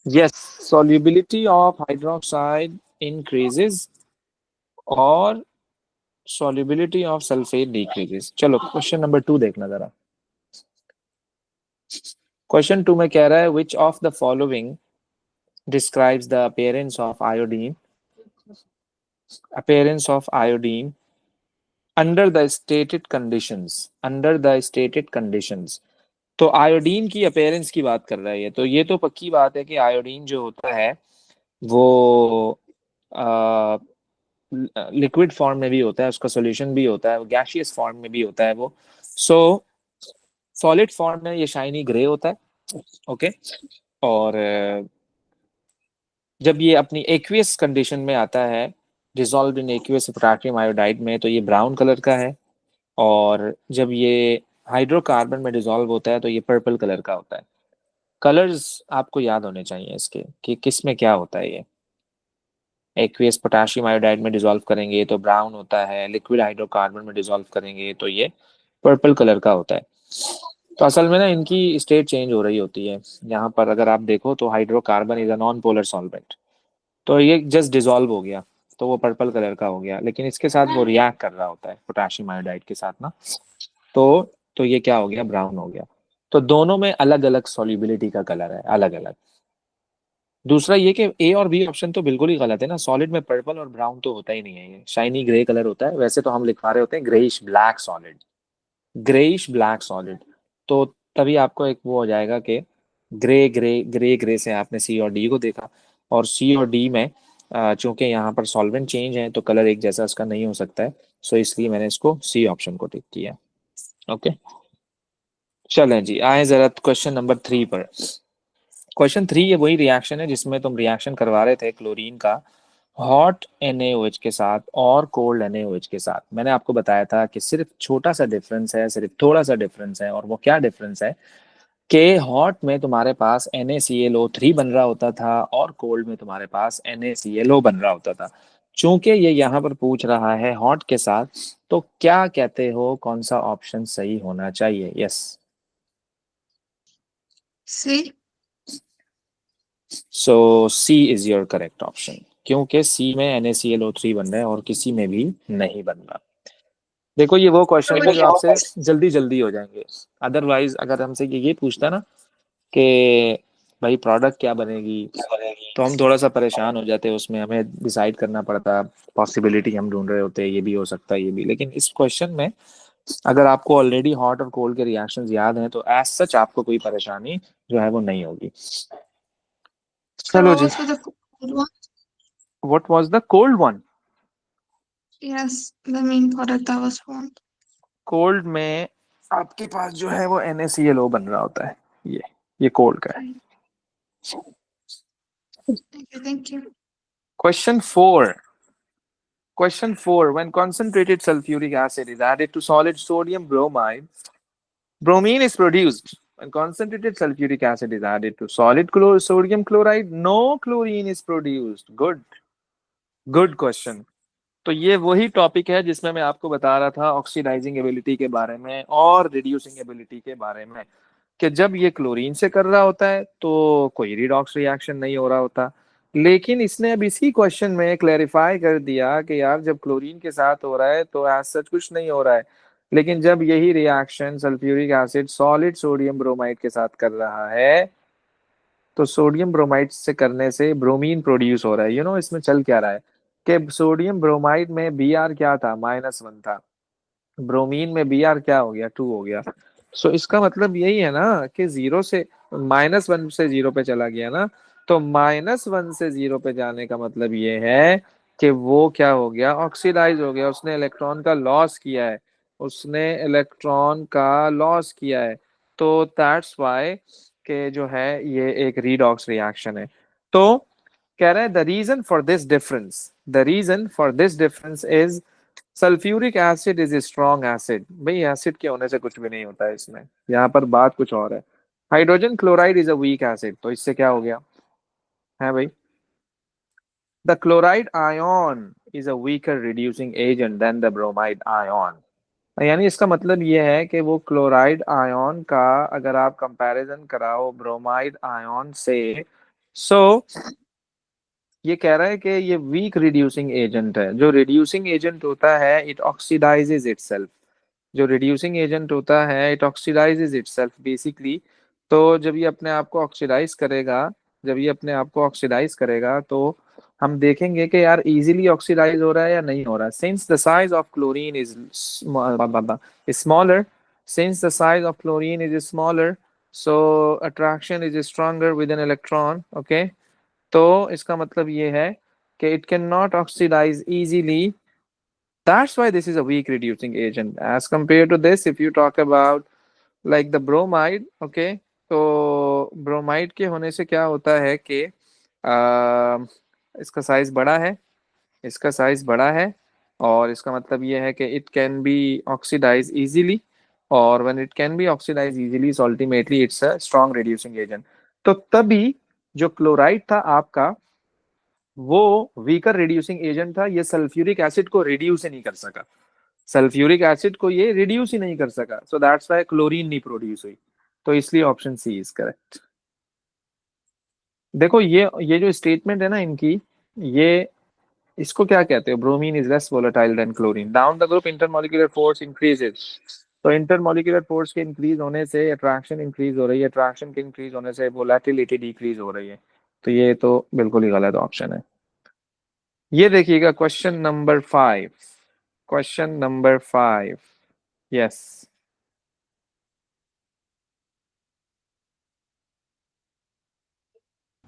Yes, solubility of hydroxide increases और solubility of sulfate decreases. चलो question number 2 देखना जरा। क्वेश्चन 2 में कह रहा है which of the following describes the appearance of iodine under the stated conditions। तो आयोडीन की अपेयरेंस की बात कर रहा है ये, तो ये तो पक्की बात है कि आयोडीन जो होता है वो लिक्विड फॉर्म में भी होता है, उसका सॉल्यूशन भी होता है, वो गैसियस फॉर्म में भी होता है वो। सो सॉलिड फॉर्म में ये शाइनी ग्रे होता है। ओके। और जब ये अपनी एक्वियस कंडीशन में आता है, dissolve in aqueous potassium iodide में, तो ये ब्राउन कलर का है। और जब ये हाइड्रोकार्बन में डिसॉल्व होता है तो ये पर्पल कलर का होता है। कलर्स आपको याद होने चाहिए इसके कि किस में क्या होता है। ये एक्वियस पोटेशियम आयोडाइड में डिसॉल्व करेंगे तो ब्राउन होता है, लिक्विड हाइड्रोकार्बन में डिसॉल्व करेंगे तो ये पर्पल कलर का होता है। तो असल में ना इनकी स्टेट चेंज हो रही होती है। यहाँ पर अगर आप देखो तो hydrocarbon is a non polar solvent, तो ये जस्ट डिसॉल्व हो गया तो वो पर्पल कलर का हो गया, लेकिन इसके साथ वो रिएक्ट कर रहा होता है पोटेशियम आयोडाइड के साथ ना, तो ये क्या हो गया, ब्राउन हो गया। तो दोनों में अलग अलग सॉल्युबिलिटी का कलर है, अलग अलग। दूसरा ये कि ए और बी ऑप्शन तो बिल्कुल ही गलत है ना, सॉलिड में पर्पल और ब्राउन तो होता ही नहीं है, ये शाइनी ग्रे कलर होता है। वैसे तो हम लिखवा रहे होते हैं greyish black solid, greyish black solid. तो तभी आपको एक वो हो जाएगा कि ग्रे ग्रे ग्रे ग्रे से आपने सी और डी को देखा, और सी और डी में चूंकि यहाँ पर सॉल्वेंट चेंज है तो कलर एक जैसा इसका नहीं हो सकता है। सो इसलिए मैंने इसको सी ऑप्शन को टिक किया। ओके, चलें जी, आए जरा क्वेश्चन नंबर 3 पर। क्वेश्चन 3 ये वही रिएक्शन है जिसमें तुम रिएक्शन करवा रहे थे क्लोरीन का हॉट NaOH के साथ और कोल्ड NaOH के साथ। मैंने आपको बताया था कि सिर्फ छोटा सा डिफरेंस है, सिर्फ थोड़ा सा डिफरेंस है, और वो क्या डिफरेंस है कि हॉट में तुम्हारे पास NaClO3 बन रहा होता था और कोल्ड में तुम्हारे पास NaClO बन रहा होता था। चूंकि ये यहाँ पर पूछ रहा है हॉट के साथ, तो क्या कहते हो कौन सा ऑप्शन सही होना चाहिए? Yes, C. So C is your correct option, क्योंकि सी में NaClO3 बन रहा है और किसी में भी नहीं बन रहा। देखो ये वो क्वेश्चन है जो आपसे जल्दी जल्दी हो जाएंगे। अदरवाइज अगर हमसे ये पूछता ना कि भाई प्रोडक्ट क्या बनेगी, तो हम थोड़ा सा परेशान हो जाते, उसमें हमें डिसाइड करना पड़ता, पॉसिबिलिटी हम ढूंढ रहे होते, ये भी हो सकता है ये भी। लेकिन इस क्वेश्चन में अगर आपको ऑलरेडी हॉट और कोल्ड के रिएक्शंस याद हैं तो एज सच आपको कोई परेशानी जो है वो नहीं होगी। So चलो what जी, was for the cold one? What was the cold one? Yes, the main product that was formed. Cold में आपके पास जो है वो NaClO बन रहा होता है, ये कोल्ड का है। Okay, okay, thank you. Question 4। Question 4. When concentrated sulfuric acid is added to solid sodium bromide, bromine is produced. When concentrated sulfuric acid is added to solid sodium chloride, no chlorine is produced. Good. Good question. तो ये वही topic है जिसमें मैं आपको बता रहा था ऑक्सीडाइजिंग एबिलिटी के बारे में और रिड्यूसिंग एबिलिटी के बारे में, कि जब ये क्लोरीन से कर रहा होता है तो कोई रिडॉक्स रिएक्शन नहीं हो रहा होता। लेकिन इसने अब इसी क्वेश्चन में क्लैरिफाई कर दिया कि यार जब क्लोरीन के साथ हो रहा है तो एज सच कुछ नहीं हो रहा है, लेकिन जब यही reaction sulphuric acid solid sodium bromide के साथ कर रहा है तो सोडियम ब्रोमाइड से करने से ब्रोमीन प्रोड्यूस हो रहा है। इसमें चल क्या रहा है कि सोडियम ब्रोमाइड में Br क्या था, -1 था, ब्रोमीन में Br क्या हो गया, 2 हो गया। सो इसका मतलब यही है ना कि जीरो से -1 से 0 पे चला गया ना, तो -1 से 0 पे जाने का मतलब ये है कि वो क्या हो गया, ऑक्सीडाइज हो गया, उसने इलेक्ट्रॉन का लॉस किया है, उसने इलेक्ट्रॉन का लॉस किया है। तो दैट्स वाई के जो है ये एक रीडॉक्स रिएक्शन है। तो कह रहे हैं the reason for this difference is sulphuric acid is strong acid. भाई एसिड के होने से कुछ भी नहीं होता है इसमें, यहाँ पर बात कुछ और है। Hydrogen chloride is a weak acid, तो इससे क्या हो गया है भाई, the chloride ion is a weaker reducing agent than the bromide ion. यानी इसका मतलब ये है कि वो क्लोराइड आयन का अगर आप कंपैरिजन कराओ ब्रोमाइड आयन से, सो ये कह रहा है कि ये वीक रिड्यूसिंग एजेंट है। जो रिड्यूसिंग एजेंट होता है इट ऑक्सीडाइजेज इटसेल्फ। जो रिड्यूसिंग एजेंट होता है इट ऑक्सीडाइजेज इटसेल्फ बेसिकली। तो जब ये अपने आप को ऑक्सीडाइज करेगा, जब ये अपने आप को ऑक्सीडाइज करेगा तो हम देखेंगे कि यार इजीली ऑक्सीडाइज हो रहा है या नहीं हो रहा है। Since the size of chlorine is smaller, since the size of chlorine is smaller, so attraction is stronger with an electron. Okay, तो इसका मतलब ये है कि it can not oxidise easily. That's why this is a weak reducing agent. As compared to this, if you talk about like the bromide, okay, तो bromide के होने से क्या होता है कि इसका साइज बड़ा है, इसका साइज बड़ा है, और इसका मतलब ये है कि it can be oxidise easily. और when it can be oxidise easily so ultimately it's a strong reducing agent. तो तभी जो क्लोराइड था आपका वो वीकर रिड्यूसिंग एजेंट था। ये सल्फ्यूरिक एसिड को रिड्यूस ही नहीं कर सका, सल्फ्यूरिक एसिड को ये रिड्यूस ही नहीं कर सका, सो दैट्स व्हाई क्लोरीन नहीं प्रोड्यूस हुई। तो इसलिए ऑप्शन सी इज करेक्ट। देखो ये जो स्टेटमेंट है ना इनकी, ये इसको क्या कहते हैं, bromine is less volatile than chlorine, down the group intermolecular force increases. तो इंटरमॉलिक्यूलर फोर्स के इंक्रीज होने से अट्रैक्शन इंक्रीज हो रही है, अट्रैक्शन के इंक्रीज होने से वोलेटिलिटी डिक्रीज हो रही है। तो ये तो बिल्कुल ही गलत ऑप्शन है। ये देखिएगा question number 5, question number 5, yes.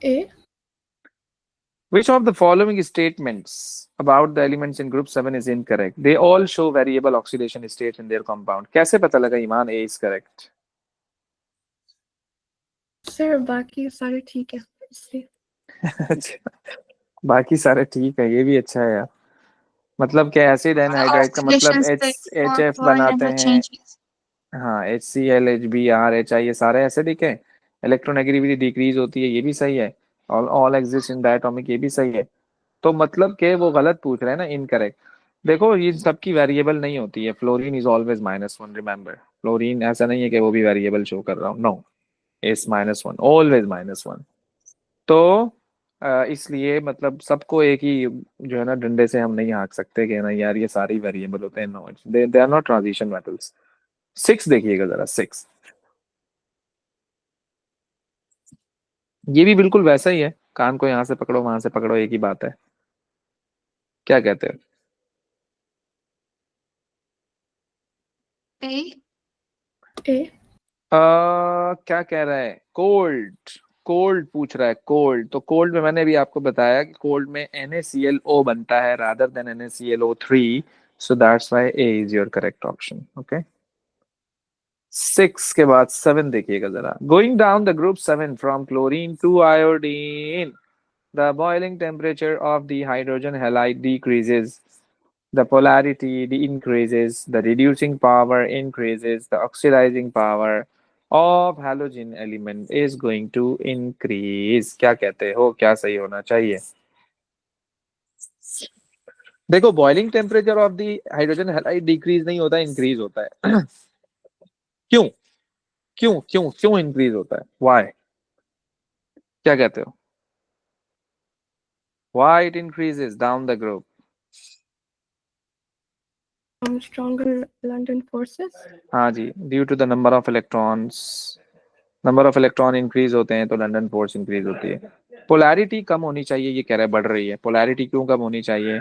A. Which of the following statements about the elements in group 7 is incorrect? They all show variable oxidation states in their compound. कैसे पता लगा ईमान A is correct? सर बाकी सारे ठीक है इसलिए। बाकी सारे ठीक है, ये भी अच्छा है यार। मतलब क्या, एसिड एनहाइड्राइड का मतलब Oxidation H state H for F fluorine बनाते never हैं। changes. हाँ, HCl HBr HI ये सारे एसिडिक है। इलेक्ट्रोनेगेटिविटी डिक्रीज होती है, ये भी सही है। All all exist in diatomic, ये भी सही है। तो मतलब के वो गलत पूछ रहे हैं ना, इनकरेक्ट। देखो ये सबकी वेरिएबल नहीं होती है, fluorine is always -1, remember. Fluorine ऐसा नहीं है कि वो भी वेरिएबल शो कर रहा हूँ, नो, इज -1, ऑलवेज -1। तो इसलिए मतलब सबको एक ही जो है ना डंडे से हम नहीं हाँक सकते कि ना यार ये सारी वेरिएबल होते हैं, no, they are not transition metals. 6 देखिएगा जरा, 6, ये भी बिल्कुल वैसा ही है, कान को यहाँ से पकड़ो वहां से पकड़ो, एक ही बात है। क्या कहते हो? A. A. क्या कह रहा है, कोल्ड, कोल्ड पूछ रहा है, कोल्ड। तो कोल्ड में मैंने भी आपको बताया कि कोल्ड में NaClO बनता है rather than NaClO3, so that's why A is your correct option. Okay, 6 के बाद 7 देखिएगा जरा। Going down the group 7 from chlorine to iodine, the boiling temperature of the hydrogen halide decreases, the polarity increases, the reducing power increases, the oxidizing power of halogen element is going to increase। क्या कहते हो, क्या सही होना चाहिए? देखो boiling temperature of the hydrogen halide decrease नहीं होता, इंक्रीज होता है। क्यों, क्यों क्यों क्यों इंक्रीज होता है, व्हाई? क्या कहते हो, why it increases down the group? Stronger London forces. हाँ जी, due to the number of electrons, number of electron increase होते हैं तो लंदन फोर्स इंक्रीज होती है। पोलैरिटी कम होनी चाहिए, ये कह रहा है बढ़ रही है। पोलैरिटी क्यों कम होनी चाहिए?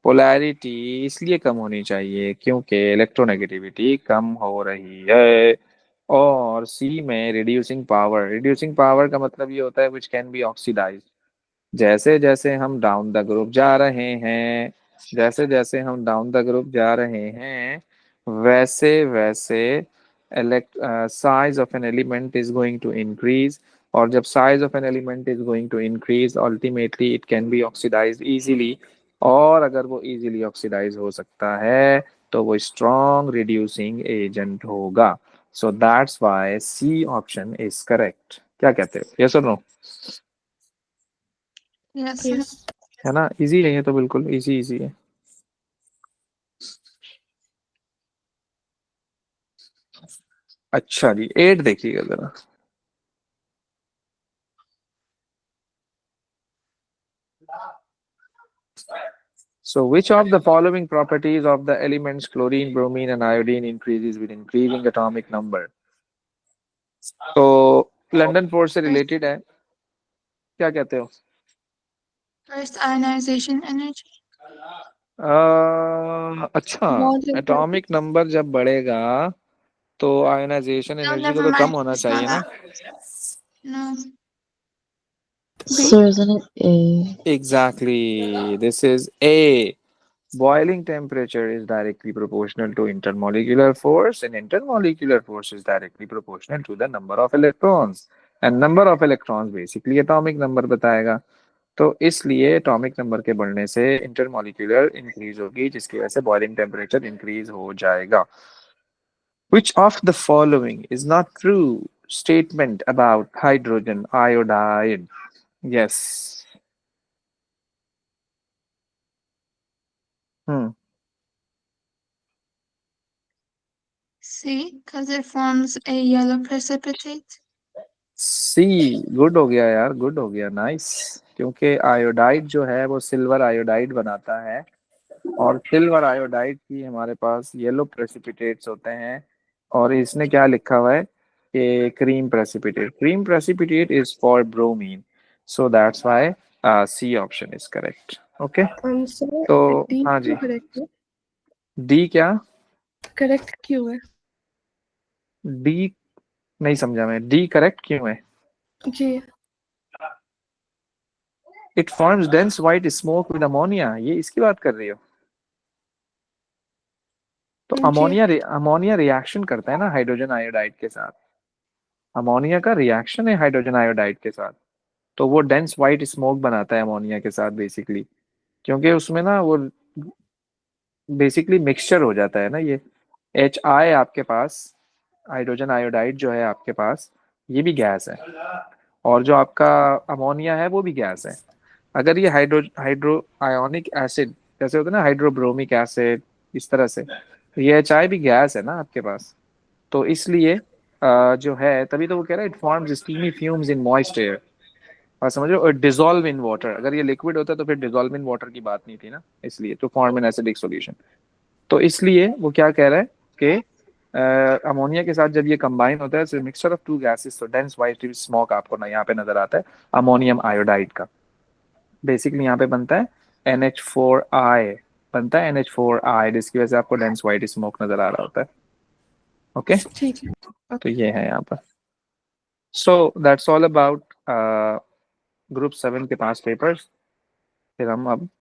पोलैरिटी इसलिए कम होनी चाहिए क्योंकि इलेक्ट्रोनेगेटिविटी कम हो रही है। और सी में रिड्यूसिंग पावर, रिड्यूसिंग पावर का मतलब ये होता है विच कैन बी ऑक्सीडाइज। जैसे जैसे हम डाउन द ग्रुप जा रहे हैं, जैसे जैसे हम डाउन द ग्रुप जा रहे हैं, वैसे वैसे size of an element is going to increase. और जब size of an element is going to increase ultimately it can be oxidise easily. और अगर वो इजीली ऑक्सीडाइज हो सकता है तो वो स्ट्रॉन्ग रिड्यूसिंग एजेंट होगा। So that's why C option is correct. क्या कहते हो, यस और नो? Yes. Yes. है ना, इजी है ये तो, बिल्कुल इजी इजी है। अच्छा जी, 8 देखिएगा जरा। So which of the following properties of the elements chlorine, bromine and iodine increases with increasing atomic number? तो लंदन फोर्स से रिलेटेड है, क्या कहते हो? First, ionization energy. अच्छा, Most important. एटॉमिक नंबर जब बढ़ेगा तो आयोनाइजेशन No, एनर्जी को never तो कम mind. होना It's not चाहिए ना? that. No. So isn't it A? Exactly. This is A. Boiling temperature is directly proportional to intermolecular force, and intermolecular force is directly proportional to the number of electrons. And number of electrons basically atomic number बताएगा. तो इसलिए atomic number के बढ़ने से intermolecular increase होगी, जिसकी वजह से बॉइलिंग टेम्परेचर इंक्रीज हो जाएगा. Which of the following is not true statement about hydrogen iodide? Yes. C, because it forms a yellow precipitate. C. Good हो गया यार, गुड हो गया, नाइस. क्योंकि आयोडाइड जो है वो सिल्वर आयोडाइड बनाता है, और सिल्वर आयोडाइड की हमारे पास येलो प्रेसिपिटेट्स होते हैं. और इसने क्या लिखा हुआ है कि cream precipitate is for bromine, so that's why C option is correct. Okay, Sir, तो D हाँ जी, क्यों correct है? डी क्या? Correct क्यों है? डी नहीं समझा मैं, डी करेक्ट क्यों है? जी. It forms dense white smoke with ammonia, ये इसकी बात कर रही हो? तो जी. अमोनिया रिएक्शन करता है ना हाइड्रोजन आयोडाइड के साथ. अमोनिया का रिएक्शन है हाइड्रोजन आयोडाइड के साथ, तो वो डेंस व्हाइट स्मोक बनाता है अमोनिया के साथ बेसिकली, क्योंकि उसमें ना वो बेसिकली मिक्सचर हो जाता है ना. ये HI आपके पास, हाइड्रोजन आयोडाइड जो है आपके पास, ये भी गैस है, और जो आपका अमोनिया है वो भी गैस है. अगर ये हाइड्रो आयोनिक एसिड जैसे होता है ना, हाइड्रोब्रोमिक एसिड, इस तरह से, तो ये HI भी गैस है ना आपके पास. तो इसलिए जो है, तभी तो वो कह रहा है it forms steamy fumes in moist air. और समझ लो, डिजोल्व इन वाटर, अगर ये लिक्विड होता तो फिर डिजोल्व इन वाटर की बात नहीं थी ना, इसलिए तो फॉर्म इन एसिडिक सॉल्यूशन. तो इसलिए वो क्या कह रहा है कि अमोनिया के साथ जब ये कंबाइन होता है, मिक्सचर ऑफ टू गैसेस, तो डेंस व्हाइट स्मोक आपको ना यहाँ पे नजर आता है अमोनियम आयोडाइड का. बेसिकली यहाँ पे बनता है NH4I, बनता है NH4I, जिसकी वजह से आपको डेंस व्हाइट स्मोक नजर आ रहा होता है. ओके, ठीक है. तो ये है यहाँ पर. So that's all about group 7 के 5 पेपर्स. फिर हम अब